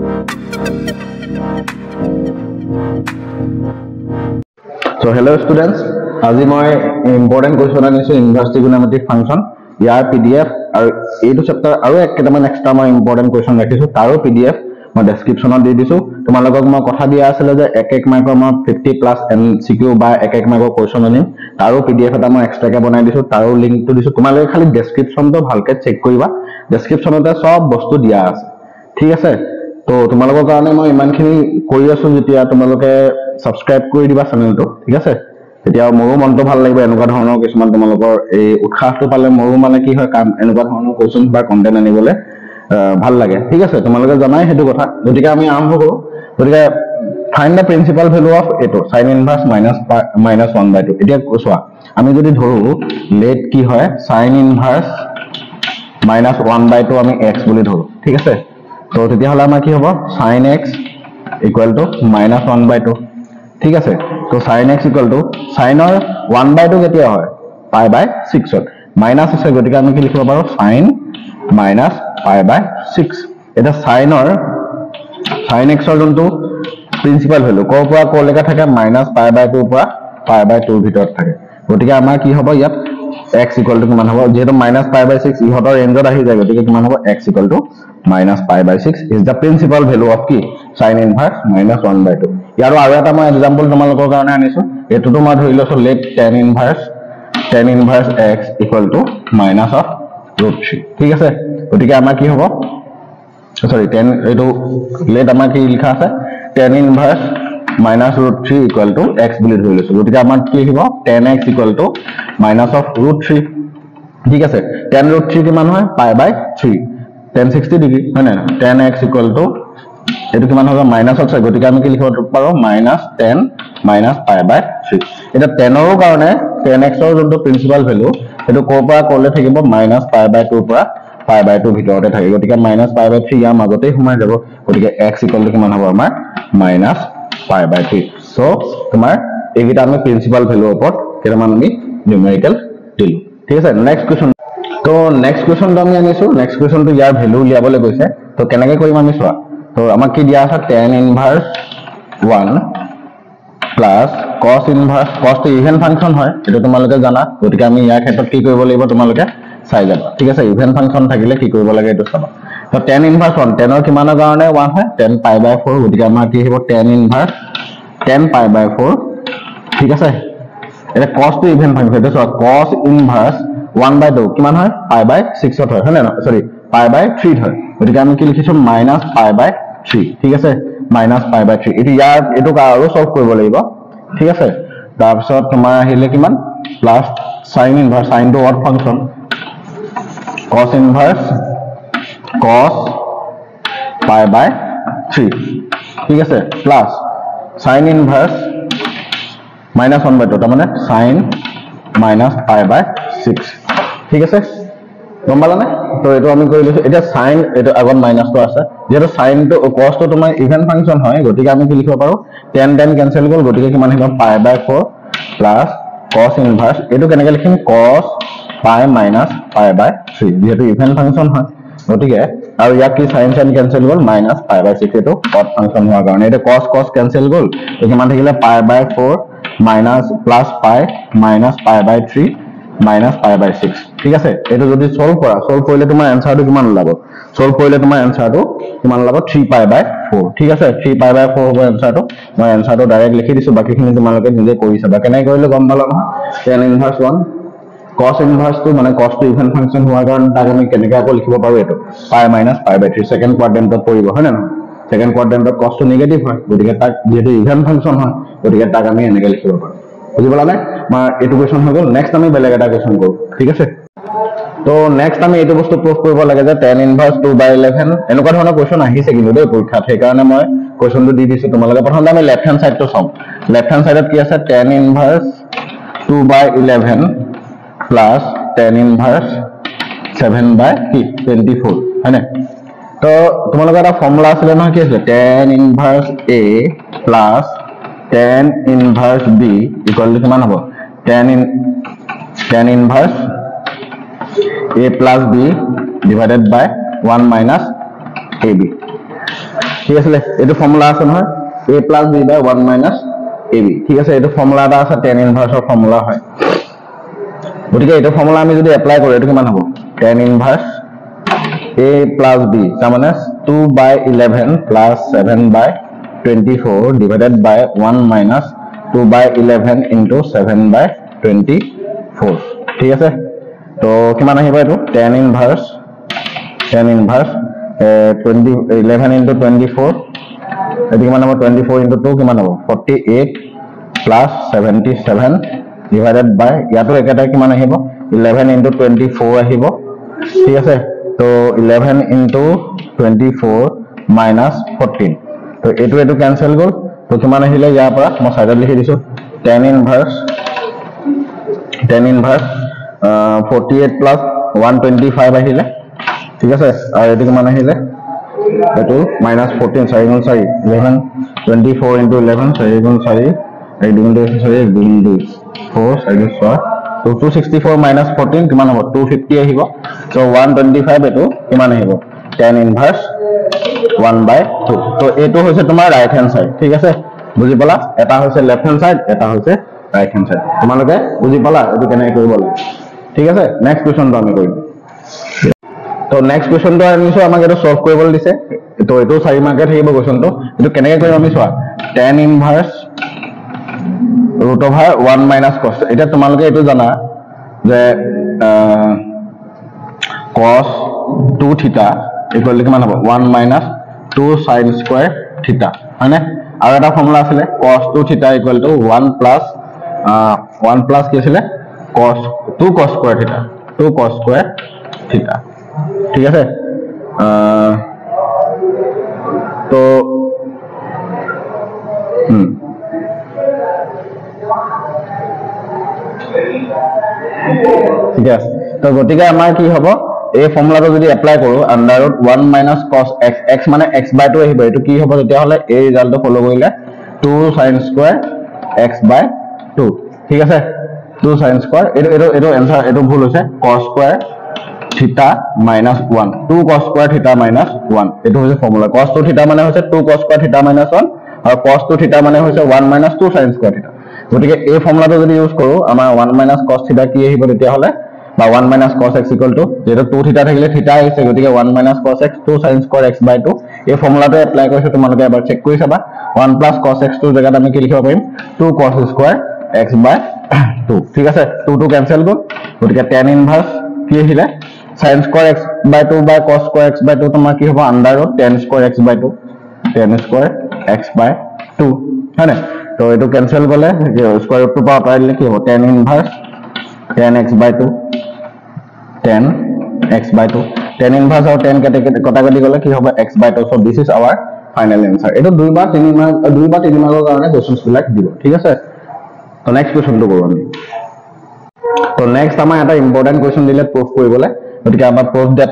So hello students, আজি মই important question আনিছো inverse trigonometric function ইয়াৰ PDF আৰু এইটো চেপ্টাৰ আৰু একটামান এক্সট্ৰা মই important question ৰাখিছো তাৰো PDF মই ডেসক্ৰিপচনত দি দিছো তোমালোকক মই কথা দিয়া আছিল যে এক মাৰ্কৰ মই 50 প্লাস MCQ বা এক মাৰ্কৰ question আনিম তাৰো PDF এটা মই এক্সট্ৰাকে বনাই দিছো তাৰো লিংকটো দিছো তোমালোকে খালি ডেসক্ৰিপচনটো ভালকে চেক কৰিবা ডেসক্ৰিপচনতে সব বস্তু দিয়া আছে ঠিক আছে তো তোমালোকৰ কাৰণে মই ইমানখিনি কৰি আছো যেতিয়া তোমালোকে সাবস্ক্ৰাইব কৰি দিবা চেনেলটো ঠিক আছে তেতিয়া মোৰো মনটো ভাল লাগিব এনেকুৱা ধৰণৰ কিছুমান তোমালোকৰ এই উৎসাহটো পালে মোৰো মানে কি হয় কাম এনেকুৱা ধৰণৰ কোৱেশ্চন বা কন্টেন্ট আনিবলৈ ভাল লাগে ঠিক আছে তোমালোকে জানাই হেতু কথা গতিকে আমি আৰম্ভ কৰো গতিকে find da principal value of এটো sin ইনভাৰ্স -1/2 এতিয়া কোৱা আমি যদি ধৰো লেট কি হয় sin ইনভাৰ্স -1/2 আমি x বুলি ধৰো ঠিক আছে তো তেতিয়া হলে আমাৰ কি হ'ব sin x = -1/2 ঠিক আছে তো sin x = sin ৰ 1/2 কেতিয়া হয় π/6 ত মাইনাস আছে গতিকে আমি কি লিখিব পাৰো sin -π/6 এটা sin x ৰ যোনটো প্ৰিন্সিপাল ভ্যালু কৰ পৰা কলৈকে থাকে -π/2 পৰা π/2 ভিতৰত থাকে গতিকে আমাৰ কি হ'ব ইয়াত x = কিমান হ'ব যেহেতু -π/6 ইহতৰ ৰেঞ্জত আহি যায় গতিকে কিমান হ'ব x = -π/6 is the principal value of কি sin inverse -1/2 ইয়াৰ আৰু এটা মই एग्जांपल তোমালোকৰ কাৰণে আনিছো এটো তো মই ধৰি লৈছো let tan inverse x = -√3 ঠিক আছে গতিকে আমাৰ কি হ'ব সৰি tan এটো let আমাৰ কি লিখা আছে tan inverse -√3 = x বুলি ধৰি লৈছো গতিকে আমাৰ কি হ'ব tan x = -√3 ঠিক আছে tan √3 কিমান হয় π/3 tan 60 ডিগ্ৰী হয় না tan x = এটো কিমান হ'ব মাইনাস আছে গতিকে আমি কি লিখিব পাৰো -10 π/3 এটা tan ৰ কাৰণে tan x ৰ যোনটো প্ৰিন্সিপাল ভ্যালু এটো কৰ পৰা ক'লে থাকিব -π/2 পৰা π/2 ভিতৰতে থাকে গতিকে -π/3 ইয়াৰ মাজতে সোমাই যাব গতিকে x = কিমান হ'ব আমাৰ -π/3 সো তোমাৰ এইটা আমি প্ৰিন্সিপাল ভ্যালুৰ ওপৰত কেটামান আমি নিউমেৰিকেল দিলো ঠিক আছে নেক্সট কোৱেশ্চন তো নেক্সট কোৱেশ্চনটো আমি আনিছো নেক্সট কোৱেশ্চনটো ইয়াৰ ভ্যালু উলিয়াবলৈ কৈছে তো কেনেকৈ কৰিম আমি চোৱা তো আমাক কি দিয়া আছে tan inverse 1 plus cos inverse cos তো ইভেন ফাংশন হয় এটা তোমালোকে জানা গতিকে আমি ইয়াৰ ক্ষেত্ৰত কি কৰিব লাগিব তোমালোকে চাই যাবা ঠিক আছে ইভেন ফাংশন থাকিলে কি কৰিব লাগে এটো চাবা তো tan ইনভাৰ্স 1 tan ৰ কিমানৰ কাৰণে 1 হয় tan π/4 গতিকে আমাৰ কি হ'ব tan ইনভার্স tan π/4 ঠিক আছে এটা cos তো ইভেন ফাংশন এটা চোৱা cos ইনভার্স 1/2 কিমান হয় π/6 ত হয় না সরি π/3 হয় গতিকে আমি কি লিখিছো -π/3 ঠিক আছে -π/3 এটো ইয়াৰ এটো আৰু সলভ কৰিব লাগিব ঠিক আছে তাৰ পিছত তোমাৰ আহিলে কিমান প্লাস sin ইনভার্স sin তো odd function cos inverse cos π/3 ঠিক আছে প্লাস sin ইনভার্স -1/2 তাৰ মানে sin -π/6 ঠিক আছে গম পালানে তো এটো আমি কৰি লৈছো এটা sin এটো আগত মাইনাস তো আছে যেটো sin তো cos তো তোমাৰ ইভেন ফাংশন হয় গতিকে আমি কি লিখিব পাৰো tan ক্যান্সেল গল গতিকে কিমান আহিব π/4 প্লাস cos ইনভার্স এটো কেনেকৈ লিখিম cos π -π/3 যেটো ইভেন ফাংশন হয় গতিকে আৰু ইয়াক কি sin ক্যান্সেল গল -π/6 এটো অড ফাংশন হোৱাৰ কাৰণে এটা cos ক্যান্সেল গল তো কিমান থাকিলে π/4 মাইনাস প্লাস π -π/3 -π/6 ঠিক আছে এটো যদি সলভ কৰিলে তোমাৰ আনসাৰটো কিমান ওলাব সলভ কৰিলে তোমাৰ আনসাৰটো কিমান ওলাব 3π/4 ঠিক আছে 3π/4 হ'ব আনসাৰটো মই আনসাৰটো ডাইৰেক্ট লিখি দিছো বাকিখিনি তোমালোকে নিজে কৰি চাবা কেনে কৰিলে গম পালা নহয় tan ইনভাৰ্স 1 cos ইনভাৰ্স তো মানে cos তো ইভেন ফাংশন হোৱাৰ কাৰণে তাক আমি কেনেকৈ আকৌ লিখিব পাৰো এটো π -π/3 সেকেন্ড কোৱাড্ৰেন্টত পৰিব হয় না সেকেন্ড কোৱাড্ৰেন্টত cos তো নেগেটিভ হয় গতিকে তাক যেটো ইভেন ফাংশন হয় গতিকে তাক আমি এনেকৈ লিখিব পাৰো বুজি পালা নাই মই এটো কোৱেশ্চন হৈ গল নেক্সট আমি বেলেগ এটা কোৱেশ্চন কৰো ঠিক আছে তো নেক্সট আমি এটো বস্তু প্ৰুফ কৰিব লাগে যে tan ইনভাৰ্স 2/11 এনেকুৱা ধৰণৰ কোৱেশ্চন আহিছে কিন্তু দেই পৰীক্ষাত সেই কাৰণে মই কোৱেশ্চনটো দি দিছো তোমালোকে প্ৰথমতে আমি লেফট হ্যান্ড সাইডটো চাম লেফট হ্যান্ড সাইডত কি আছে tan inverse 2/11 plus tan inverse 7/24 হয়নে তো তোমালোকৰ এটা ফৰ্মুলা আছিল নহয় কি আছিল tan inverse a plus tan inverse b = কিমান হ'ব tan inverse a plus b divided by 1 minus ab ঠিক আছে এইটো ফৰ্মুলা আছে নহয় a + b / 1 - ab ঠিক আছে এইটো ফৰ্মুলা এটা আছে tan ইনভাৰ্সৰ ফৰ্মুলা হয় গতিকে এইটো ফৰ্মুলা আমি যদি এপ্লাই কৰো এটো কিমান হ'ব tan ইনভাৰ্স a + b তাৰ মানে 2/11 + 7/24 divided by 1 - 2/11 into 7/24 ঠিক আছে তো কিমান আহিব এটো tan ইনভাৰ্স 11 into 24 এটো কিমান হ'ব 24 into 2 কিমান হ'ব 48 plus 77 divided by ইয়াতো একেটাই কিমান আহিব 11 into 24 আহিব ঠিক আছে তো 11 into 24 minus 14 তো এটো ক্যান্সেল গল তো কিমান আহিলে ইয়াৰ পৰা মই সাইডত লিখি দিছো tan ইনভাৰ্স 48 plus 125 আহিলে ঠিক আছে আৰু এটো কিমান আহিলে এটো minus 14 4 গুণ 4 11 24 into 11 4 গুণ 4 4 4 so 264 minus 14 কিমান হ'ব 250 আহিব so 125 এটো কিমান আহিব tan ইনভাৰ্স 1/2 তো এটো হৈছে তোমাৰ রাইট হ্যান্ড সাইড ঠিক আছে বুজি পালা এটা হৈছে লেফট হ্যান্ড সাইড এটা হৈছে রাইট হ্যান্ড সাইড তোমালোকে বুজি পালা এটো কেনে কৰিব লাগে ঠিক আছে নেক্সট কোৱেশ্চনটো আমি কৰিম তো নেক্সট কোৱেশ্চনটো আনিছো আমাক এটো সলভ কৰিবলৈ দিছে তো এটো 4 মাৰ্কত থাকিব কোৱেশ্চনটো এটো কেনেকৈ কৰিম আমি চোৱা tan ইনভাৰ্স √1 - cos এটা তোমালোকে এটো জানা যে cos 2 থিটা ইকুৱেল কিমান হ'ব 1 - 2 sin square থিটা হয়নে আৰু এটা ফৰ্মুলা আছিল cos 2 থিটা ইকুৱেল টু 1 প্লাস কি আছিল cos 2 cos square থিটা 2 cos square থিটা ঠিক আছে তো ঠিক আছে তো গতিকে আমাৰ কি হ'ব এই ফৰ্মুলাটো যদি এপ্লাই কৰো under root 1 - cos x x মানে x/2 আহিব এটো কি হ'ব তেতিয়া হলে এই ৰিজাল্টটো ফলো কৰিলে 2 sin square x/2 ঠিক আছে 2 sin square এটো आंसर এটো ভুল হৈছে cos square theta minus 1 2 cos square theta minus 1 এটো হৈছে ফৰ্মুলা cos 2 theta মানে হৈছে 2 cos square theta minus 1 আৰু cos 2 theta মানে হৈছে 1 - 2 sin square theta গতিকে এই ফৰ্মুলাটো যদি ইউজ কৰো আমাৰ 1 - cos theta কি আহিব তেতিয়া হলে বা 1 - cos x equal to যেটো 2 theta থাকিলে theta আহিছে গতিকে 1 - cos x 2 sin square x/2 এই ফৰ্মুলাটো এপ্লাই কৰিছো তোমালোকে এবাৰ চেক কৰি চাবা 1 + cos x ৰ জায়গাত আমি কি লিখিব পাৰিম 2 cos square x/2 ঠিক আছে 2 2 ক্যান্সেল গল গতিকে tan ইনভার্স কি আহিলে sin square x/2 by cos square x/2 তোমাৰ কি হ'ব under root tan square x/2 হয় না তো এটো ক্যান্সেল গলে স্কয়ার ৰুটটো পৰা আঁতৰাই দিলে কি হ'ব tan ইনভাৰ্স tan x/2 tan ইনভাৰ্স আৰু tan কটাকটি গলে কি হ'ব x/2 so this is our final answer এটো 2 বা 3 মাৰ্কৰ কাৰণে কোৱেশ্চনছ বিলাক দিব ঠিক আছে তো নেক্সট কোৱেশ্চনটো কৰো আমি তো নেক্সট আমাৰ এটা ইম্পৰ্টেন্ট কোৱেশ্চন দিলে প্ৰুফ কৰিবলৈ গতিকে আমাৰ proof that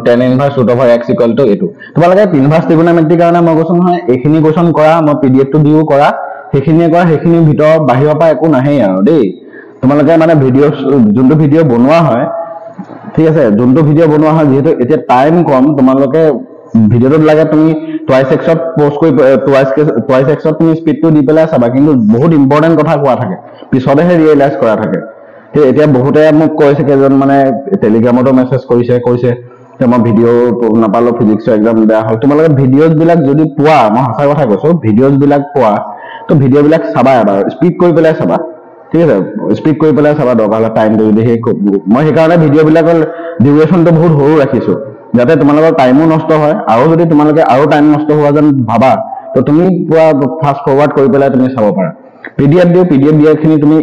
tan ইনভাৰ্স √x equal to এটো তোমালোকে ইনভাৰ্স ত্ৰিকোণমিতিৰ কাৰণে মই কৈছো নহয় এইখিনি কোৱেশ্চন কৰা মই পিডিএফ টো দিও কৰা সেইখিনি কৰা সেইখিনি ভিতৰ বাহিৰৰ পৰা একো নাহে আৰু দেই তোমালোকে মানে ভিডিও যোনটো ভিডিও বনোৱা হয় ঠিক আছে যোনটো ভিডিও বনোৱা হয় যেহেতু এতিয়া টাইম কম তোমালোকে ভিডিওটো লাগে তুমি টুৱাইস এক্সত পোস্ট কৰি টুৱাইস এক্সত তুমি স্পিডটো দি পেলাই চাবা কিন্তু বহুত ইম্পৰ্টেন্ট কথা কোৱা থাকে পিছতেহে ৰিয়েলাইজ কৰা থাকে এতিয়া বহুতে মোক কৈছে কেজন মানে টেলিগ্ৰামতো মেছেজ কৈছে যে মই ভিডিও নাপালো ফিজিক্সৰ এক্সাম বেয়া হ'ল তোমালোকে ভিডিওজ বিলাক যদি পোৱা মই সঁচা কথা কৈছো ভিডিওজ বিলাক পোৱা তো ভিডিও বিলাক চাবা এবাৰ স্পিড কৰি পেলাই চাবা ঠিক আছে স্পিড কৰি পেলাই চাবা দৰকাৰ হ'লে টাইমটো যদি মই সেইকাৰণে ভিডিও বিলাকৰ ডিউৰেচনটো বহুত সৰু ৰাখিছো যাতে তোমালোকৰ টাইমো নষ্ট হয় আৰু যদি তোমালোকে আৰু টাইম নষ্ট হোৱা যেন ভাবা তো তুমি পুৰা ফাস্ট ফৰৱাৰ্ড কৰি পেলাই তুমি চাব পাৰা পিডিএফ দিয়াখিনি তুমি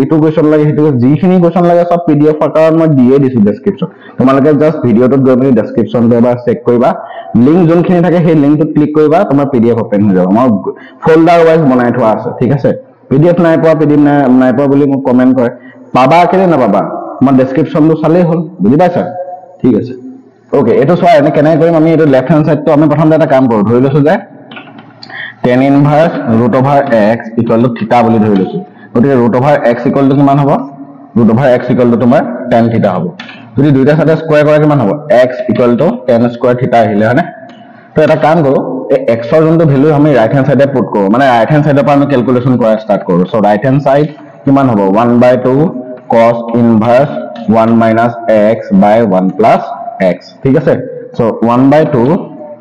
ইটো কোৱেশ্চন লাগে হেতু যিখিনি কোৱেশ্চন লাগে সব পিডিএফ আকাৰত মই দিয়ে দিছো ডেসক্ৰিপচন তোমালোকে জাস্ট ভিডিওটোত গৈ পেলাই ডেসক্ৰিপচনটো এবাৰ চেক কৰিবা লিংক যোনখিনি থাকে সেই লিংকটোত ক্লিক কৰিবা তোমাৰ পিডিএফ ওপেন হৈ যাব মই ফোল্ডাৰ ওয়াইজ বনাই থোৱা আছে ঠিক আছে পিডিএফ নাই পোৱা বুলি মোক কমেন্ট কৰে পাবা কেনে নাপাবা মই ডেসক্ৰিপচনটো চালেই হ'ল বুজি পাইছা ঠিক আছে ওকে এটো চোৱা এনে কেনে কৰিম আমি এটো লেফট হ্যান্ড সাইডটো আমি প্ৰথমতে এটা কাম কৰো ধৰি লৈছো যে tan ইনভাৰ্স √x ইকুৱেল টু থিটা বুলি ধৰি লৈছো গতিকে √x ইকুৱেল টু কিমান হ'ব √x ইকুৱেল টু তোমাৰ tan থিটা হ'ব যদি দুইটা সাইডে স্কয়াৰ কৰা কিমান হ'ব x equal to tan square থিটা আহিলে হয়নে তো এটা কাম কৰো এই x ৰ যোনটো ভ্যালু আমি ৰাইট হ্যান্ড সাইডে পুট কৰো মানে ৰাইট হ্যান্ড সাইডৰ পৰা আমি ক্যালকুলেশন কৰা স্টাৰ্ট কৰো সো ৰাইট হ্যান্ড সাইড কিমান হ'ব 1/2 cos inverse 1 - x by 1 plus x ঠিক আছে সো 1/2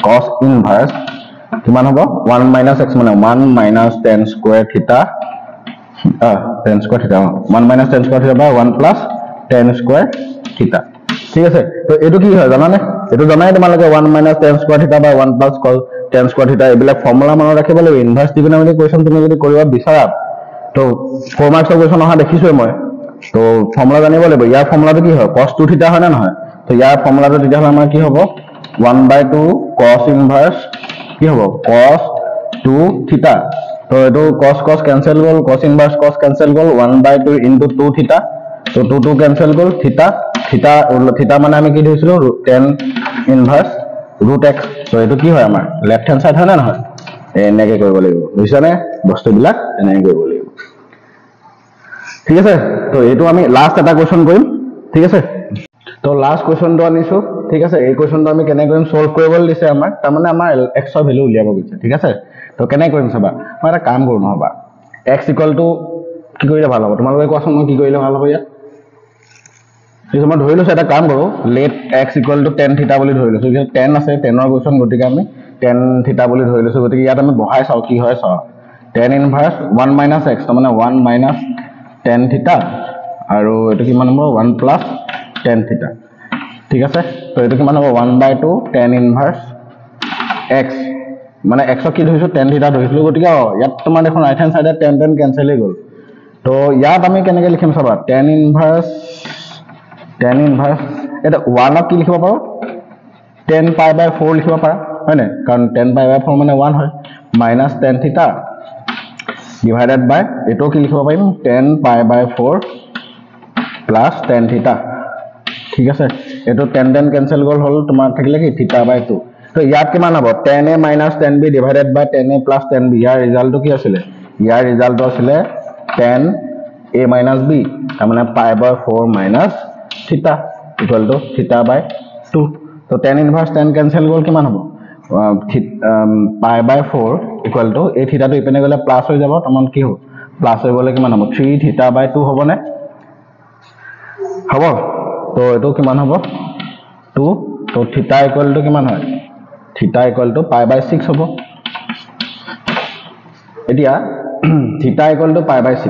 cos ইনভার্স কিমান হ'ব 1 - x মানে 1 - tan square theta tan square theta 1 - tan square theta by 1 plus tan square theta ঠিক আছে তো এটো কি হয় জানা নে এটো জানাই তোমালোকে 1 - tan square theta by 1 plus cos tan square theta এইবিলাক ফর্মুলা মনত ৰাখিব লাগিব ইনভাৰ্স ট্ৰিগোনোমেট্ৰি কোৱেশ্চন তুমি যদি কৰিবা বিচাৰা তো 4 মাৰ্কছৰ কোৱেশ্চন অহা দেখিছোই মই তো ফৰ্মুলা জানিব লাগিব ইয়াৰ ফৰ্মুলাটো কি হয় cos 2 theta হয় না নহয় তো ইয়াৰ ফৰ্মুলাটো তেতিয়া হলে আমাৰ কি হ'ব 1/2 cos ইনভার্স কি হ'ব cos 2 theta তো এটো cos cancel গল cos ইনভার্স cos cancel গল 1/2 into 2 theta তো 2 cancel গল theta মানে আমি কি ধৰিছিলো tan ইনভাৰ্স √x তো এটো কি হয় আমাৰ লেফট হ্যান্ড সাইড হয় না নহয় এনেকে কৰিব লাগিব বুজিছানে বস্তুবিলাক এনেকে কৰিব লাগিব ঠিক আছে তো এটো আমি লাস্ট এটা কোৱেশ্চন কৰিম ঠিক আছে তো লাস্ট কোৱেশ্চনটো আনিছো ঠিক আছে এই কোৱেশ্চনটো আমি কেনে কৰিম সলভ কৰিবলৈ দিছে আমাক তাৰ মানে আমাৰ x ৰ ভ্যালু উলিয়াব গৈছে ঠিক আছে তো কেনে কৰিম চাবা মই এটা কাম কৰো নহবা x = কি কৰিলে ভাল হ'ব তোমালোকে কোৱাচোন মই কি কৰিলে ভাল হ'ব ইয়াত এই মই ধৰি লৈছো এটা কাম কৰো let x = tan theta বুলি ধৰি লৈছো যে tan আছে tan ৰ কোৱেশ্চন গতিকে আমি tan theta বুলি ধৰি লৈছো গতিকে ইয়াত আমি বহাই চাও কি হয় চাও tan ইনভার্স 1 - x মানে 1 - tan theta আৰু এটো কিমান হ'ব 1 plus tan theta ঠিক আছে তো এটো কিমান হ'ব 1/2 tan ইনভার্স x মানে x কি ধৰিছো tan theta ধৰিছিলো গতিকে ইয়াত তোমাৰ দেখোন ৰাইট হ্যান্ড সাইডে tan ক্যান্সেল হৈ গল তো ইয়াত আমি কেনেকৈ লিখিম চাবা tan ইনভার্স এটা 1 কি লিখিব পাৰো 10π/4 লিখিব পাৰা হয় না কাৰণ 10π/4 মানে 1 হয় minus tan theta divided by এটো কি লিখিব পাৰিম 10π/4 plus tan theta ঠিক আছে এটো tan ক্যান্সেল গল হল তোমাৰ থাকিলে কি theta/2 তো ইয়াত কিমান হ'ব tan a minus tan b divided by tan a plus tan b ইয়াৰ ৰিজাল্টটো কি আছিল ইয়াৰ ৰিজাল্টটো আছিল tan a minus b তাৰ মানে π/4 minus theta equal to theta/2 তো tan ইনভার্স tan ক্যান্সেল গল কিমান হ'ব π/4 equal to a theta টো ইপিনে গলে প্লাস হৈ যাব তমান কি হ'ব প্লাস হৈ গলে কিমান হ'ব 3 theta/2 হ'বনে হ'ব তো এটো কিমান হ'ব 2 তো theta equal to কিমান হয় theta equal to π/6 হ'ব এতিয়া theta equal to π/6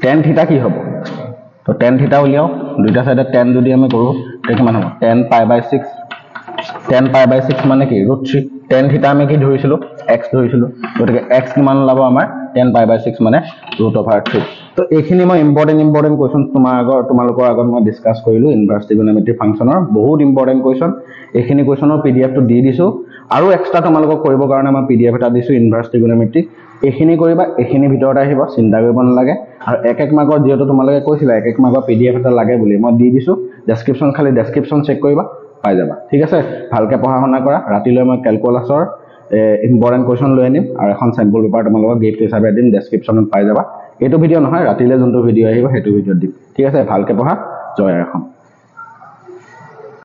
tan theta কি হ'ব তো tan theta উলিয়াও দুইটা সাইডে tan যদি আমি কৰো তে কিমান হ'ব tan π/6 মানে কি √3 tan theta আমি কি ধৰিছিলো x ধৰিছিলো গতিকে x কিমান লাভ আমাৰ tan π/6 মানে √3 তো এইখিনি মই ইম্পৰ্টেন্ট কোৱেশ্চন তোমালোকৰ আগত মই ডিসকাস কৰিলো ইনভাৰ্স ট্ৰিগোনোমেট্ৰি ফাংচনৰ বহুত ইম্পৰ্টেন্ট কোৱেশ্চন এইখিনি কোৱেশ্চনৰ পিডিএফ টো দি দিছো আৰু এক্সট্ৰা তোমালোকক কৰিবৰ কাৰণে মই পিডিএফ এটা দিছো ইনভাৰ্স ট্ৰিগোনোমেট্ৰি এইখিনি কৰিবা এইখিনি ভিতৰত আহিব চিন্তা কৰিব নালাগে আৰু এক মাৰ্কৰ যেটো তোমালোকে কৈছিলা এক মাৰ্কৰ পিডিএফ এটা লাগে বুলি মই দি দিছো ডেসক্ৰিপচন চেক কৰিবা পাই যাবা ঠিক আছে ভালকে পঢ়া শুনা কৰা ৰাতিলৈ মই ক্যালকুলাছৰ ইম্পৰ্টেন্ট কোৱেশ্চন লৈ আনিম আৰু এখন স্যাম্পল পেপাৰ তোমালোকক গিফট হিচাপে দিম ডেসক্ৰিপচনত পাই যাবা এটো ভিডিও নহয় ৰাতিলৈ যোনটো ভিডিও আহিব হেতু ভিডিও দিম ঠিক আছে ভালকে পঢ়া জয় ৰাখম